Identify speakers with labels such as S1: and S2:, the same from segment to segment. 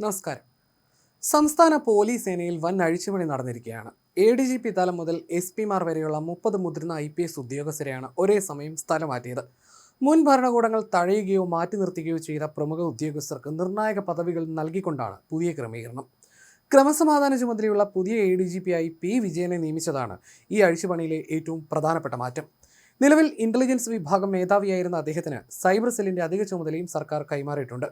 S1: നമസ്കാരം. സംസ്ഥാന പോലീസ് സേനയിൽ വൻ അഴിച്ചുപണി നടന്നിരിക്കുകയാണ്. ADGP തലം മുതൽ SP-മാർ വരെയുള്ള 30 മുതിർന്ന IPS ഉദ്യോഗസ്ഥരെയാണ് ഒരേ സമയം സ്ഥലം മാറ്റിയത്. മുൻ ഭരണകൂടങ്ങൾ തഴയുകയോ മാറ്റി നിർത്തുകയോ ചെയ്ത പ്രമുഖ ഉദ്യോഗസ്ഥർക്ക് നിർണായക പദവികൾ നൽകിക്കൊണ്ടാണ് പുതിയ ക്രമീകരണം. ക്രമസമാധാന ചുമതലയുള്ള പുതിയ ADGP-ആയി P. വിജയനെ നിയമിച്ചതാണ് ഈ അഴിച്ചുപണിയിലെ ഏറ്റവും പ്രധാനപ്പെട്ട മാറ്റം. നിലവിൽ ഇന്റലിജൻസ് വിഭാഗം മേധാവിയായിരുന്ന അദ്ദേഹത്തിന് സൈബർ സെല്ലിന്റെ അധിക ചുമതലയും സർക്കാർ കൈമാറിയിട്ടുണ്ട്.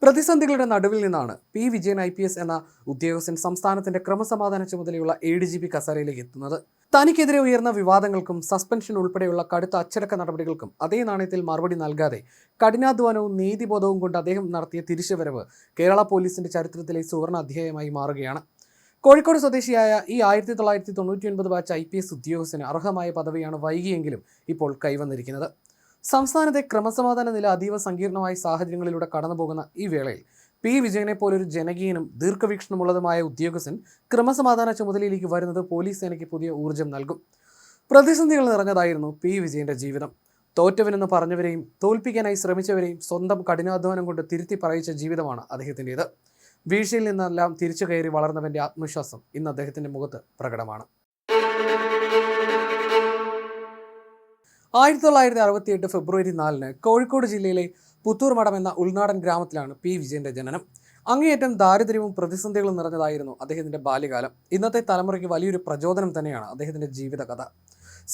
S1: പ്രതിസന്ധികളുടെ നടുവിൽ നിന്നാണ് P. വിജയൻ IPS എന്ന ഉദ്യോഗസ്ഥൻ സംസ്ഥാനത്തിന്റെ ക്രമസമാധാന ചുമതലയുള്ള ADGP കസേരയിലേക്ക് എത്തുന്നത്. തനിക്കെതിരെ ഉയർന്ന വിവാദങ്ങൾക്കും സസ്പെൻഷൻ ഉൾപ്പെടെയുള്ള കടുത്ത അച്ചടക്ക നടപടികൾക്കും അതേ നാണയത്തിൽ മറുപടി നൽകാതെ കഠിനാധ്വാനവും നീതിബോധവും കൊണ്ട് അദ്ദേഹം നടത്തിയ തിരിച്ചുവരവ് കേരള പോലീസിന്റെ ചരിത്രത്തിലെ സുവർണ അധ്യായമായി മാറുകയാണ്. കോഴിക്കോട് സ്വദേശിയായ ഈ 1999 ബാച്ച് IPS ഉദ്യോഗസ്ഥന് അർഹമായ പദവിയാണ് വൈകിയെങ്കിലും ഇപ്പോൾ കൈവന്നിരിക്കുന്നത്. സംസ്ഥാനത്തെ ക്രമസമാധാന നില അതീവ സങ്കീർണമായ സാഹചര്യങ്ങളിലൂടെ കടന്നുപോകുന്ന ഈ വേളയിൽ P. വിജയനെ പോലൊരു ജനകീയനും ദീർഘവീക്ഷണമുള്ളതുമായ ഉദ്യോഗസ്ഥൻ ക്രമസമാധാന ചുമതലയിലേക്ക് വരുന്നത് പോലീസ് സേനയ്ക്ക് പുതിയ ഊർജ്ജം നൽകും. പ്രതിസന്ധികൾ നിറഞ്ഞതായിരുന്നു P. വിജയന്റെ ജീവിതം. തോറ്റവനെന്ന് പറഞ്ഞവരെയും തോൽപ്പിക്കാനായി ശ്രമിച്ചവരെയും സ്വന്തം കഠിനാധ്വാനം കൊണ്ട് തിരുത്തി പറയിച്ച ജീവിതമാണ് അദ്ദേഹത്തിൻ്റെത്. വീഴ്ചയിൽ നിന്നെല്ലാം തിരിച്ചു കയറി വളർന്നവന്റെ ആത്മവിശ്വാസം ഇന്ന് അദ്ദേഹത്തിന്റെ മുഖത്ത് പ്രകടമാണ്. 1968 ഫെബ്രുവരി 4 കോഴിക്കോട് ജില്ലയിലെ പുത്തൂർ മഠം എന്ന ഉൾനാടൻ ഗ്രാമത്തിലാണ് P. വിജയന്റെ ജനനം. അങ്ങേയറ്റം ദാരിദ്ര്യവും പ്രതിസന്ധികളും നിറഞ്ഞതായിരുന്നു അദ്ദേഹത്തിന്റെ ബാല്യകാലം. ഇന്നത്തെ തലമുറയ്ക്ക് വലിയൊരു പ്രചോദനം തന്നെയാണ് അദ്ദേഹത്തിന്റെ ജീവിതകഥ.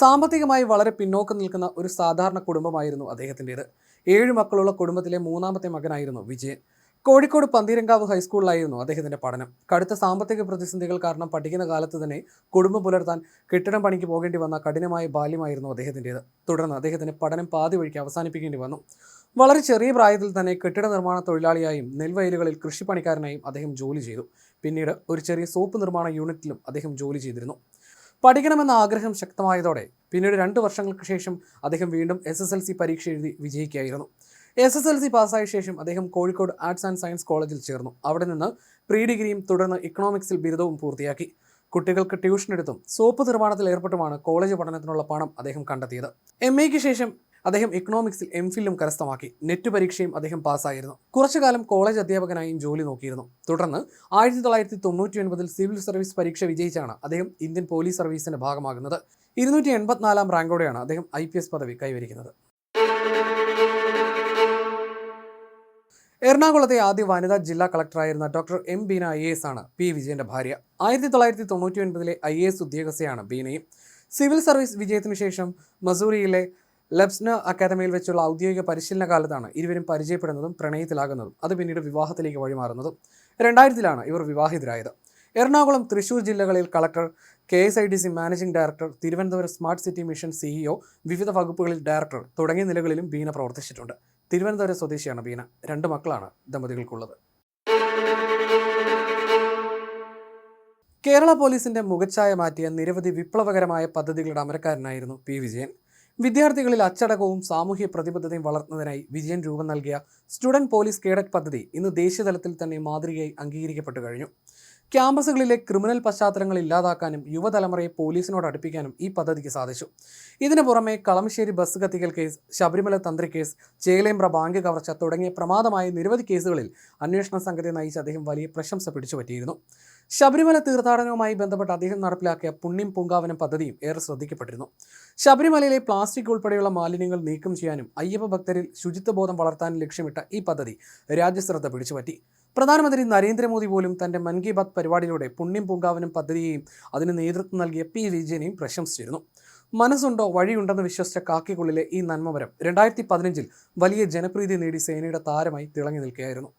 S1: സാമ്പത്തികമായി വളരെ പിന്നോക്കം നിൽക്കുന്ന ഒരു സാധാരണ കുടുംബമായിരുന്നു അദ്ദേഹത്തിൻ്റെത്. 7 മക്കളുള്ള കുടുംബത്തിലെ മൂന്നാമത്തെ മകനായിരുന്നു വിജയൻ. കോഴിക്കോട് പന്തീരങ്കാവ് ഹൈസ്കൂളിലായിരുന്നു അദ്ദേഹത്തിന്റെ പഠനം. കടുത്ത സാമ്പത്തിക പ്രതിസന്ധികൾ കാരണം പഠിക്കുന്ന കാലത്ത് തന്നെ കുടുംബം പുലർത്താൻ കെട്ടിടം പണിക്ക് പോകേണ്ടി വന്ന കഠിനമായ ബാല്യമായിരുന്നു അദ്ദേഹത്തിൻ്റെത്. തുടർന്ന് അദ്ദേഹത്തിന് പഠനം പാതി വഴിക്ക് അവസാനിപ്പിക്കേണ്ടി വന്നു. വളരെ ചെറിയ പ്രായത്തിൽ തന്നെ കെട്ടിട നിർമ്മാണ തൊഴിലാളിയായും നെൽവയലുകളിൽ കൃഷിപ്പണിക്കാരനായും അദ്ദേഹം ജോലി ചെയ്തു. പിന്നീട് ഒരു ചെറിയ സോപ്പ് നിർമ്മാണ യൂണിറ്റിലും അദ്ദേഹം ജോലി ചെയ്തിരുന്നു. പഠിക്കണമെന്ന ആഗ്രഹം ശക്തമായതോടെ പിന്നീട് 2 വർഷങ്ങൾക്ക് ശേഷം അദ്ദേഹം വീണ്ടും SSLC പരീക്ഷ എഴുതി വിജയിക്കുകയായിരുന്നു. SSLC പാസ്സായ ശേഷം അദ്ദേഹം കോഴിക്കോട് ആർട്സ് ആൻഡ് സയൻസ് കോളേജിൽ ചേർന്നു. അവിടെ നിന്ന് പ്രീ ഡിഗ്രിയും തുടർന്ന് ഇക്കണോമിക്സിൽ ബിരുദവും പൂർത്തിയാക്കി. കുട്ടികൾക്ക് ട്യൂഷൻ എടുത്തും സോപ്പ് നിർമ്മാണത്തിൽ ഏർപ്പെട്ടുമാണ് കോളേജ് പഠനത്തിനുള്ള പണം അദ്ദേഹം കണ്ടെത്തിയത്. MA-ക്ക് ശേഷം അദ്ദേഹം ഇക്കണോമിക്സിൽ MPhil-ഉം കരസ്ഥമാക്കി. നെറ്റ് പരീക്ഷയും അദ്ദേഹം പാസ്സായിരുന്നു. കുറച്ചുകാലം കോളേജ് അധ്യാപകനായും ജോലി നോക്കിയിരുന്നു. തുടർന്ന് 1999 സിവിൽ സർവീസ് പരീക്ഷ വിജയിച്ചാണ് അദ്ദേഹം ഇന്ത്യൻ പോലീസ് സർവീസിന്റെ ഭാഗമാകുന്നത്. 284-ാം റാങ്കോടെയാണ് അദ്ദേഹം IPS പദവി കൈവരിക്കുന്നത്. എറണാകുളത്തെ ആദ്യ വനിതാ ജില്ലാ കളക്ടറായിരുന്ന ഡോക്ടർ M. ബീന IAS ആണ് P. വിജയന്റെ ഭാര്യ. 1999 IAS ഉദ്യോഗസ്ഥയാണ് ബീനയും. സിവിൽ സർവീസ് വിജയത്തിനു ശേഷം മസൂറിയിലെ ലെബ്സ്ന അക്കാദമിയിൽ വെച്ചുള്ള ഔദ്യോഗിക പരിശീലന കാലത്താണ് ഇരുവരും പരിചയപ്പെടുന്നതും പ്രണയത്തിലാകുന്നതും അത് പിന്നീട് വിവാഹത്തിലേക്ക് വഴിമാറുന്നതും. 2000-ലാണ് ഇവർ വിവാഹിതരായത്. എറണാകുളം, തൃശൂർ ജില്ലകളിൽ collector, KSIDC managing director, Thiruvananthapuram smart city mission CEO, വിവിധ വകുപ്പുകളിൽ ഡയറക്ടർ തുടങ്ങിയ നിലകളിലും ബീന പ്രവർത്തിച്ചിട്ടുണ്ട്. തിരുവനന്തപുരം സ്വദേശിയാണ് ബീന. 2 മക്കളാണ് ദമ്പതികൾക്കുള്ളത്. കേരള പോലീസിന്റെ മുഖച്ഛായ മാറ്റിയ നിരവധി വിപ്ലവകരമായ പദ്ധതികളുടെ അമരക്കാരനായിരുന്നു P. വിജയൻ. വിദ്യാർത്ഥികളിൽ അച്ചടക്കവും സാമൂഹ്യ പ്രതിബദ്ധതയും വളർത്തുന്നതിനായി വിജയൻ രൂപം നൽകിയ സ്റ്റുഡന്റ് പോലീസ് കേഡറ്റ് പദ്ധതി ഇന്ന് ദേശീയതലത്തിൽ തന്നെ മാതൃകയായി അംഗീകരിക്കപ്പെട്ടു കഴിഞ്ഞു. ക്യാമ്പസുകളിലെ ക്രിമിനൽ പശ്ചാത്തലങ്ങൾ ഇല്ലാതാക്കാനും യുവതലമുറയെ പോലീസിനോട് അടുപ്പിക്കാനും ഈ പദ്ധതിക്ക് സാധിച്ചു. ഇതിനു പുറമെ കളമശ്ശേരി ബസ് കത്തിക്കൽ കേസ്, ശബരിമല തന്ത്രി കേസ്, ചേലേമ്പ്ര ബാങ്ക് കവർച്ച തുടങ്ങിയ പ്രമാദമായ നിരവധി കേസുകളിൽ അന്വേഷണ സംഘത്തെ നയിച്ച് അദ്ദേഹം വലിയ പ്രശംസ പിടിച്ചുപറ്റിയിരുന്നു. ശബരിമല തീർത്ഥാടനവുമായി ബന്ധപ്പെട്ട് അദ്ദേഹം നടപ്പിലാക്കിയ പുണ്യം പൂങ്കാവനം പദ്ധതിയും ഏറെ ശ്രദ്ധിക്കപ്പെട്ടിരുന്നു. ശബരിമലയിലെ പ്ലാസ്റ്റിക് ഉൾപ്പെടെയുള്ള മാലിന്യങ്ങൾ നീക്കം ചെയ്യാനും അയ്യപ്പ ഭക്തരിൽ ശുചിത്വബോധം വളർത്താനും ലക്ഷ്യമിട്ട ഈ പദ്ധതി രാജ്യശ്രദ്ധ പിടിച്ചുപറ്റി. പ്രധാനമന്ത്രി നരേന്ദ്രമോദി പോലും തന്റെ മൻ കി ബാത്ത് പരിപാടിയിലൂടെ പുണ്യം പൂങ്കാവനം പദ്ധതിയെയും അതിന് നേതൃത്വം നൽകിയ P. വിജയനെയും പ്രശംസിച്ചിരുന്നു. മനസ്സുണ്ടോ വഴിയുണ്ടെന്ന് വിശ്വസിച്ച കാക്കിക്കുള്ളിലെ ഈ നന്മമരം 2015-ൽ വലിയ ജനപ്രീതി നേടി സേനയുടെ താരമായി തിളങ്ങി നിൽക്കുകയായിരുന്നു.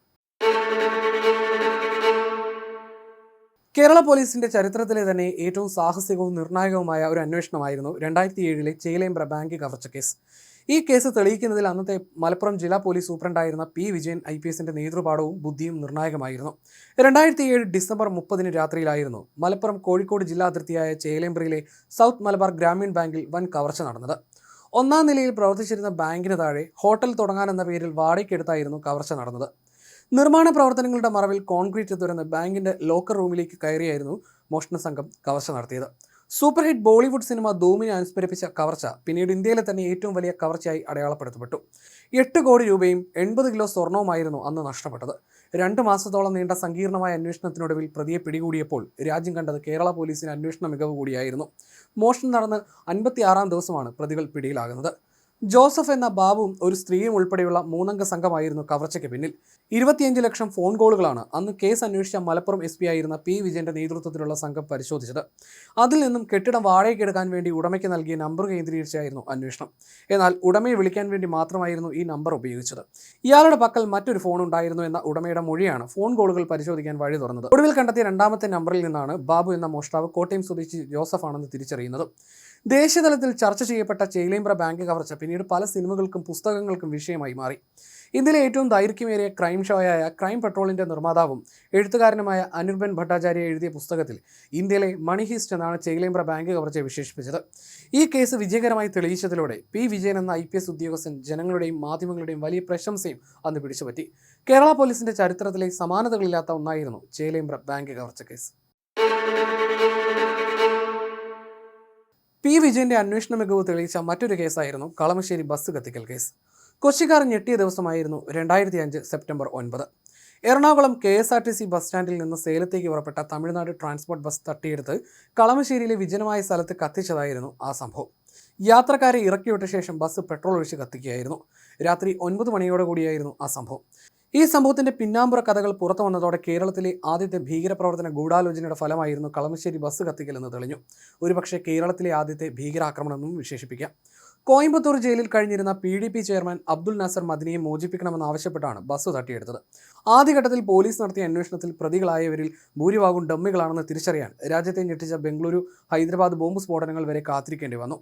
S1: കേരള പോലീസിന്റെ ചരിത്രത്തിലെ തന്നെ ഏറ്റവും സാഹസികവും നിർണായകവുമായ ഒരു അന്വേഷണമായിരുന്നു 2007-ലെ ചേലേമ്പ്ര ബാങ്ക് കവർച്ച കേസ്. ഈ കേസ് തെളിയിക്കുന്നതിൽ അന്നത്തെ മലപ്പുറം ജില്ലാ പോലീസ് സൂപ്രണ്ടായിരുന്ന P. വിജയൻ IPSന്റെ നേതൃപാഠവും ബുദ്ധിയും നിർണായകമായിരുന്നു. 2007 ഡിസംബർ 30 രാത്രിയിലായിരുന്നു മലപ്പുറം കോഴിക്കോട് ജില്ലാ അതിർത്തിയായ ചേലേമ്പ്രയിലെ സൗത്ത് മലബാർ ഗ്രാമീൺ ബാങ്കിൽ വൻ കവർച്ച നടന്നത്. 1-ാം നിലയിൽ പ്രവർത്തിച്ചിരുന്ന ബാങ്കിന് താഴെ ഹോട്ടൽ തുടങ്ങാനെന്ന പേരിൽ വാടകയ്ക്കെടുത്തായിരുന്നു കവർച്ച നടന്നത്. നിർമ്മാണ പ്രവർത്തനങ്ങളുടെ മറവിൽ കോൺക്രീറ്റ് തുറന്ന് ബാങ്കിന്റെ ലോക്കർ റൂമിലേക്ക് കയറിയായിരുന്നു മോഷണ സംഘം കവർച്ച നടത്തിയത്. സൂപ്പർ ഹിറ്റ് ബോളിവുഡ് സിനിമ ധൂമിനെ അനുസ്മരിപ്പിച്ച കവർച്ച പിന്നീട് ഇന്ത്യയിലെ തന്നെ ഏറ്റവും വലിയ കവർച്ചയായി അടയാളപ്പെടുത്തപ്പെട്ടു. 8 കോടി രൂപയും 80 കിലോ സ്വർണവുമായിരുന്നു അന്ന് നഷ്ടപ്പെട്ടത്. 2 മാസത്തോളം നീണ്ട സങ്കീർണമായ അന്വേഷണത്തിനൊടുവിൽ പ്രതിയെ പിടികൂടിയപ്പോൾ രാജ്യം കണ്ടത് കേരള പോലീസിന് അന്വേഷണ മികവ് കൂടിയായിരുന്നു. മോഷണം നടന്ന് 56-ാം ദിവസമാണ് പ്രതികൾ പിടിയിലാകുന്നത്. ജോസഫ് എന്ന ബാബുവും ഒരു സ്ത്രീയും ഉൾപ്പെടെയുള്ള 3 അംഗ സംഘമായിരുന്നു കവർച്ചയ്ക്ക് പിന്നിൽ. 25 ലക്ഷം ഫോൺ കോളുകളാണ് അന്ന് കേസ് അന്വേഷിച്ച മലപ്പുറം SP ആയിരുന്ന P. വിജയന്റെ നേതൃത്വത്തിലുള്ള സംഘം പരിശോധിച്ചത്. അതിൽ നിന്നും കെട്ടിടം വാടകയ്ക്കെടുക്കാൻ വേണ്ടി ഉടമയ്ക്ക് നൽകിയ നമ്പർ കേന്ദ്രീകരിച്ചായിരുന്നു അന്വേഷണം. എന്നാൽ ഉടമയെ വിളിക്കാൻ വേണ്ടി മാത്രമായിരുന്നു ഈ നമ്പർ ഉപയോഗിച്ചത്. ഇയാളുടെ പക്കൽ മറ്റൊരു ഫോൺ ഉണ്ടായിരുന്നു എന്ന ഉടമയുടെ മൊഴിയാണ് ഫോൺ കോളുകൾ പരിശോധിക്കാൻ വഴി തുറന്നത്. ഒടുവിൽ കണ്ടെത്തിയ 2ാമത്തെ നമ്പറിൽ നിന്നാണ് ബാബു എന്ന മോഷ്ടാവ് കോട്ടയം സ്വദേശി ജോസഫ് ആണെന്ന് തിരിച്ചറിയുന്നത്. ദേശീയതലത്തിൽ ചർച്ച ചെയ്യപ്പെട്ട ചേലേമ്പ്ര ബാങ്ക് കവർച്ച പിന്നീട് പല സിനിമകൾക്കും പുസ്തകങ്ങൾക്കും വിഷയമായി മാറി. ഇന്ത്യയിലെ ഏറ്റവും ദൈർഘ്യമേറിയ ക്രൈം ഷോയായ ക്രൈം പെട്രോളിന്റെ നിർമ്മാതാവും എഴുത്തുകാരനുമായ അനിർബൻ ഭട്ടാചാര്യ എഴുതിയ പുസ്തകത്തിൽ ഇന്ത്യയിലെ മണി ഹീസ്റ്റ് എന്നാണ് ചേലേമ്പ്ര ബാങ്ക് കവർച്ചയെ വിശേഷിപ്പിച്ചത്. ഈ കേസ് വിജയകരമായി തെളിയിച്ചതിലൂടെ P. വിജയൻ എന്ന IPS ഉദ്യോഗസ്ഥൻ ജനങ്ങളുടെയും മാധ്യമങ്ങളുടെയും വലിയ പ്രശംസയും അന്ന് പിടിച്ചുപറ്റി. കേരള പോലീസിന്റെ ചരിത്രത്തിലെ സമാനതകളില്ലാത്ത ഒന്നായിരുന്നു ചേലേമ്പ്ര ബാങ്ക് കവർച്ച കേസ്. P. വിജയന്റെ അന്വേഷണ മികവ് തെളിയിച്ച മറ്റൊരു കേസായിരുന്നു കളമശ്ശേരി ബസ് കത്തിക്കൽ കേസ്. കൊച്ചിക്കാർ ഞെട്ടിയ ദിവസമായിരുന്നു 2005 സെപ്റ്റംബർ 9. എറണാകുളം KSRTC ബസ് സ്റ്റാൻഡിൽ നിന്ന് സേലത്തേക്ക് പുറപ്പെട്ട തമിഴ്നാട് ട്രാൻസ്പോർട്ട് ബസ് തട്ടിയെടുത്ത് കളമശ്ശേരിയിലെ വിജനമായ സ്ഥലത്ത് കത്തിച്ചതായിരുന്നു ആ സംഭവം. യാത്രക്കാരെ ഇറക്കിവിട്ട ശേഷം ബസ് പെട്രോൾ ഒഴിച്ച് കത്തിക്കുകയായിരുന്നു. രാത്രി 9 മണിയോടുകൂടിയായിരുന്നു ആ സംഭവം. ഈ സംഭവത്തിന്റെ പിന്നാമ്പുറ കഥകൾ പുറത്തു വന്നതോടെ കേരളത്തിലെ ആദ്യത്തെ ഭീകരപ്രവർത്തന ഗൂഢാലോചനയുടെ ഫലമായിരുന്നു കളമശ്ശേരി ബസ് കത്തിക്കലെന്ന് തെളിഞ്ഞു. ഒരുപക്ഷെ കേരളത്തിലെ ആദ്യത്തെ ഭീകരാക്രമണമെന്നും വിശേഷിപ്പിക്കാം. കോയമ്പത്തൂർ ജയിലിൽ കഴിഞ്ഞിരുന്ന PDP ചെയർമാൻ അബ്ദുൽ നാസർ മദിനിയെ മോചിപ്പിക്കണമെന്നാവശ്യപ്പെട്ടാണ് ബസ് തട്ടിയെടുത്തത്. ആദ്യഘട്ടത്തിൽ പോലീസ് നടത്തിയ അന്വേഷണത്തിൽ പ്രതികളായവരിൽ ഭൂരിഭാഗവും ഡമ്മികളാണെന്ന് തിരിച്ചറിയാൻ രാജ്യത്തെ ഞെട്ടിച്ച ബംഗളൂരു, ഹൈദരാബാദ് ബോംബ് സ്ഫോടനങ്ങൾ വരെ കാത്തിരിക്കേണ്ടി വന്നു.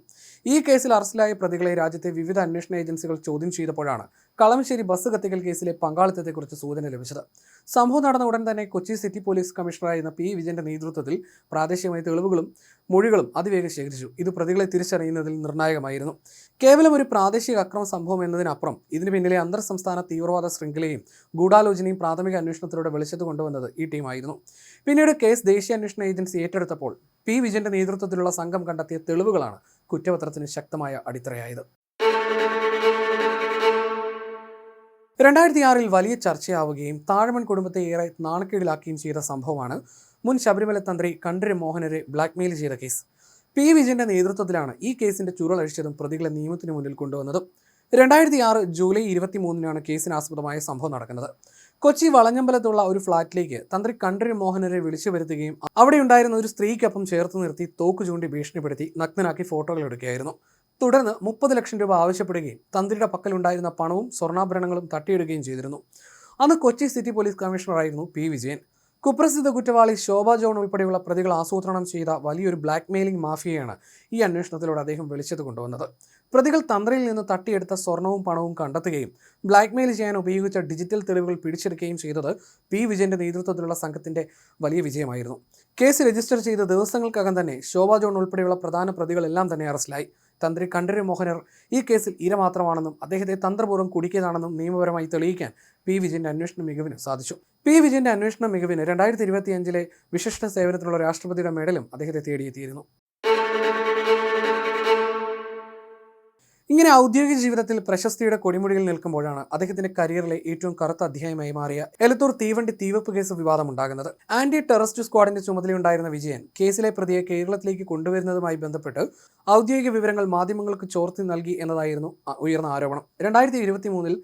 S1: ഈ കേസിൽ അറസ്റ്റിലായ പ്രതികളെ രാജ്യത്തെ വിവിധ അന്വേഷണ ഏജൻസികൾ ചോദ്യം ചെയ്തപ്പോഴാണ് കളമശ്ശേരി ബസ് കത്തിക്കൽ കേസിലെ പങ്കാളിത്തത്തെക്കുറിച്ച് സൂചന ലഭിച്ചത്. സംഭവം നടന്ന ഉടൻ തന്നെ കൊച്ചി സിറ്റി പോലീസ് കമ്മീഷണറായിരുന്ന P. വിജയന്റെ നേതൃത്വത്തിൽ പ്രാദേശികമായ തെളിവുകളും മൊഴികളും അതിവേഗം ശേഖരിച്ചു. ഇത് പ്രതികളെ തിരിച്ചറിയുന്നതിൽ നിർണായകമായിരുന്നു. കേവലം ഒരു പ്രാദേശിക അക്രമ സംഭവം എന്നതിനപ്പുറം ഇതിന് പിന്നിലെ അന്തർ സംസ്ഥാന തീവ്രവാദ ശൃംഖലയും ഗൂഢാലോചനയും പ്രാഥമിക അന്വേഷണത്തിലൂടെ വെളിച്ചത്ത് കൊണ്ടുവന്നത് ഈ ടീമായിരുന്നു. പിന്നീട് കേസ് ദേശീയ അന്വേഷണ ഏജൻസി ഏറ്റെടുത്തപ്പോൾ P. വിജയന്റെ നേതൃത്വത്തിലുള്ള സംഘം കണ്ടെത്തിയ തെളിവുകളാണ് കുറ്റപത്രത്തിന് ശക്തമായ അടിത്തറയായത്. 2006 വലിയ ചർച്ചയാവുകയും താഴമൺ കുടുംബത്തെ ഏറെ നാണക്കേടിലാക്കുകയും ചെയ്ത സംഭവമാണ് മുൻ ശബരിമല തന്ത്രി കണ്ഠര് മോഹനരെ ബ്ലാക്ക്മെയിൽ ചെയ്ത കേസ്. P. വിജയന്റെ നേതൃത്വത്തിലാണ് ഈ കേസിന്റെ ചുരുളഴിച്ചതും പ്രതികളെ നിയമത്തിന് മുന്നിൽ കൊണ്ടുവന്നതും. 2006 ജൂലൈ 23-നാണ് കേസിനാസ്പദമായ സംഭവം നടക്കുന്നത്. കൊച്ചി വളഞ്ഞമ്പലത്തുള്ള ഒരു ഫ്ളാറ്റിലേക്ക് തന്ത്രി കണ്ഠര് മോഹനരെ വിളിച്ചു വരുത്തുകയും അവിടെയുണ്ടായിരുന്ന ഒരു സ്ത്രീക്കൊപ്പം ചേർത്ത് നിർത്തി തോക്ക് ചൂണ്ടി ഭീഷണിപ്പെടുത്തി നഗ്നനാക്കി ഫോട്ടോകൾ എടുക്കുകയായിരുന്നു. തുടർന്ന് 30 ലക്ഷം രൂപ ആവശ്യപ്പെടുകയും തന്ത്രിയുടെ പക്കലുണ്ടായിരുന്ന പണവും സ്വർണ്ണാഭരണങ്ങളും തട്ടിയെടുക്കുകയും ചെയ്തിരുന്നു. അന്ന് കൊച്ചി സിറ്റി പോലീസ് കമ്മീഷണറായിരുന്നു P. വിജയൻ. കുപ്രസിദ്ധ കുറ്റവാളി ശോഭ ജോൺ ഉൾപ്പെടെയുള്ള പ്രതികൾ ആസൂത്രണം ചെയ്ത വലിയൊരു ബ്ലാക്ക് മെയിലിംഗ് മാഫിയയാണ് ഈ അന്വേഷണത്തിലൂടെ അദ്ദേഹം വെളിച്ചത്ത് കൊണ്ടുവന്നത്. പ്രതികൾ തന്ത്രിയിൽ നിന്ന് തട്ടിയെടുത്ത സ്വർണവും പണവും കണ്ടെത്തുകയും ബ്ലാക്ക് മെയിൽ ചെയ്യാൻ ഉപയോഗിച്ച ഡിജിറ്റൽ തെളിവുകൾ പിടിച്ചെടുക്കുകയും ചെയ്തത് P. വിജയന്റെ നേതൃത്വത്തിലുള്ള സംഘത്തിന്റെ വലിയ വിജയമായിരുന്നു. കേസ് രജിസ്റ്റർ ചെയ്ത ദിവസങ്ങൾക്കകം തന്നെ ശോഭ ജോൺ ഉൾപ്പെടെയുള്ള പ്രധാന പ്രതികളെല്ലാം തന്നെ അറസ്റ്റിലായി. തന്ത്രി കണ്ഠര് മോഹനർ ഈ കേസിൽ ഇര മാത്രമാണെന്നും അദ്ദേഹത്തെ തന്ത്രപൂർവ്വം കുടുക്കിയതാണെന്നും നിയമപരമായി തെളിയിക്കാൻ P. വിജയന്റെ അന്വേഷണ മികവിന് സാധിച്ചു. P. വിജയന്റെ അന്വേഷണ മികവിന് 2025 വിശിഷ്ട സേവനത്തിനുള്ള രാഷ്ട്രപതിയുടെ മെഡലും അദ്ദേഹത്തെ തേടിയെത്തിയിരുന്നു. ഇങ്ങനെ ഔദ്യോഗിക ജീവിതത്തിൽ പ്രശസ്തിയുടെ കൊടിമുടിയിൽ നിൽക്കുമ്പോഴാണ് അദ്ദേഹത്തിന്റെ കരിയറിലെ ഏറ്റവും കറുത്ത അധ്യായമായി മാറിയ എലത്തൂർ തീവണ്ടി തീവെപ്പ് കേസ് വിവാദമുണ്ടാകുന്നത്. ആന്റി ടെററിസ്റ്റ് സ്ക്വാഡിന്റെ ചുമതലയുണ്ടായിരുന്ന വിജയൻ കേസിലെ പ്രതിയെ കേരളത്തിലേക്ക് കൊണ്ടുവരുന്നതുമായി ബന്ധപ്പെട്ട് ഔദ്യോഗിക വിവരങ്ങൾ മാധ്യമങ്ങൾക്ക് ചോർത്തി നൽകി എന്നതായിരുന്നു ഉയർന്ന ആരോപണം. 2023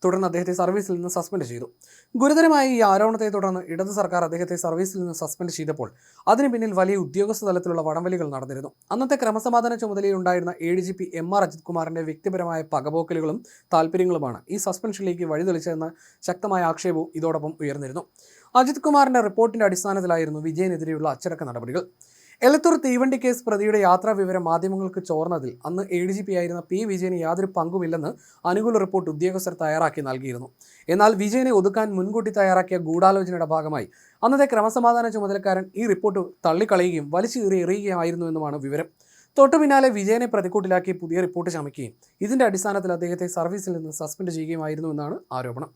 S1: തുടർന്ന് അദ്ദേഹത്തെ സർവീസിൽ നിന്ന് സസ്പെൻഡ് ചെയ്തു. ഗുരുതരമായ ഈ ആരോപണത്തെ തുടർന്ന് ഇടത് സർക്കാർ അദ്ദേഹത്തെ സർവീസിൽ നിന്ന് സസ്പെൻഡ് ചെയ്തപ്പോൾ അതിന് പിന്നിൽ വലിയ ഉദ്യോഗസ്ഥ തലത്തിലുള്ള വടംവലികൾ നടന്നിരുന്നു. അന്നത്തെ ക്രമസമാധാന ചുമതലയിലുണ്ടായിരുന്ന ADGP MR അജിത് കുമാറിന്റെ വ്യക്തിപരമായ പകപോക്കലുകളും താല്പര്യങ്ങളുമാണ് ഈ സസ്പെൻഷനിലേക്ക് വഴിതെളിച്ചതെന്ന ശക്തമായ ആക്ഷേപവും ഇതോടൊപ്പം ഉയർന്നിരുന്നു. അജിത് കുമാറിന്റെ റിപ്പോർട്ടിന്റെ അടിസ്ഥാനത്തിലായിരുന്നു വിജയനെതിരെയുള്ള അച്ചടക്ക നടപടികൾ. എലത്തൂർ തീവണ്ടി കേസ് പ്രതിയുടെ യാത്രാ വിവരം മാധ്യമങ്ങൾക്ക് ചോർന്നതിൽ അന്ന് ADGP ആയിരുന്ന P. വിജയന് യാതൊരു പങ്കുമില്ലെന്ന് അനുകൂല റിപ്പോർട്ട് ഉദ്യോഗസ്ഥർ തയ്യാറാക്കി നൽകിയിരുന്നു. എന്നാൽ വിജയനെ ഒതുക്കാൻ മുൻകൂട്ടി തയ്യാറാക്കിയ ഗൂഢാലോചനയുടെ ഭാഗമായി അന്നത്തെ ക്രമസമാധാന ചുമതലക്കാരൻ ഈ റിപ്പോർട്ട് തള്ളിക്കളയുകയും വലിച്ചു എറിയുകയായിരുന്നു എന്നുമാണ് വിവരം. തൊട്ടു പിന്നാലെ വിജയനെ പ്രതിക്കൂട്ടിലാക്കി പുതിയ റിപ്പോർട്ട് ചമയ്ക്കുകയും ഇതിന്റെ അടിസ്ഥാനത്തിൽ അദ്ദേഹത്തെ സർവീസിൽ നിന്ന് സസ്പെൻഡ് ചെയ്യുകയുമായിരുന്നു എന്നാണ് ആരോപണം.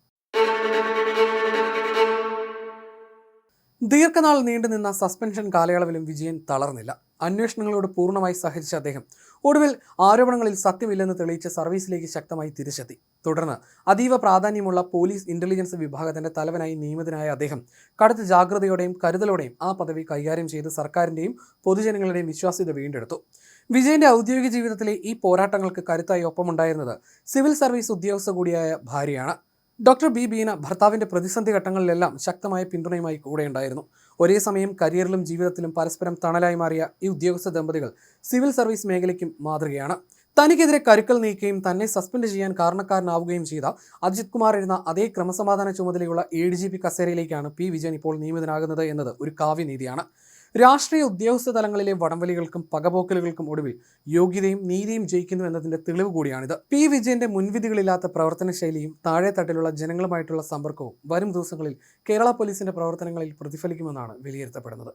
S1: ദീർഘനാൾ നീണ്ടുനിന്ന സസ്പെൻഷൻ കാലയളവിലും വിജയൻ തളർന്നില്ല. അന്വേഷണങ്ങളോട് പൂർണ്ണമായി സഹകരിച്ച അദ്ദേഹം ഒടുവിൽ ആരോപണങ്ങളിൽ സത്യമില്ലെന്ന് തെളിയിച്ച് സർവീസിലേക്ക് ശക്തമായി തിരിച്ചെത്തി. തുടർന്ന് അതീവ പ്രാധാന്യമുള്ള പോലീസ് ഇന്റലിജൻസ് വിഭാഗത്തിന്റെ തലവനായി നിയമിതനായ അദ്ദേഹം കടുത്ത ജാഗ്രതയോടെയും കരുതലോടെയും ആ പദവി കൈകാര്യം ചെയ്ത് സർക്കാരിന്റെയും പൊതുജനങ്ങളുടെയും വിശ്വാസ്യത വീണ്ടെടുത്തു. വിജയന്റെ ഔദ്യോഗിക ജീവിതത്തിലെ ഈ പോരാട്ടങ്ങൾക്ക് കരുത്തായി ഒപ്പമുണ്ടായിരുന്നത് സിവിൽ സർവീസ് ഉദ്യോഗസ്ഥ കൂടിയായ ഭാര്യയാണ്. ഡോക്ടർ ബി ബീന ഭർത്താവിന്റെ പ്രതിസന്ധി ഘട്ടങ്ങളിലെല്ലാം ശക്തമായ പിന്തുണയുമായി കൂടെയുണ്ടായിരുന്നു. ഒരേ സമയം കരിയറിലും ജീവിതത്തിലും പരസ്പരം തണലായി മാറിയ ഈ ഉദ്യോഗസ്ഥ ദമ്പതികൾ സിവിൽ സർവീസ് മേഖലയ്ക്കും മാതൃകയാണ്. തനിക്കെതിരെ കരുക്കൾ നീക്കുകയും തന്നെ സസ്പെൻഡ് ചെയ്യാൻ കാരണക്കാരനാവുകയും ചെയ്ത അജിത് കുമാർ എന്ന അതേ ക്രമസമാധാന ചുമതലയുള്ള ADGP കസേരയിലേക്കാണ് പി വിജയൻ ഇപ്പോൾ നിയമിതനാകുന്നത് എന്നത് ഒരു കാവ്യനീതിയാണ്. രാഷ്ട്രീയ ഉദ്യോഗസ്ഥ തലങ്ങളിലെ വടംവലികൾക്കും പകപോക്കലുകൾക്കും ഒടുവിൽ യോഗ്യതയും നീതിയും ജയിക്കുന്നു എന്നതിന്റെ തെളിവ് കൂടിയാണിത്. പി വിജയന്റെ മുൻവിധികളില്ലാത്ത പ്രവർത്തന ശൈലിയും താഴെത്തട്ടിലുള്ള ജനങ്ങളുമായിട്ടുള്ള സമ്പർക്കവും വരും ദിവസങ്ങളിൽ കേരള പോലീസിന്റെ പ്രവർത്തനങ്ങളിൽ പ്രതിഫലിക്കുമെന്നാണ് വിലയിരുത്തപ്പെടുന്നത്.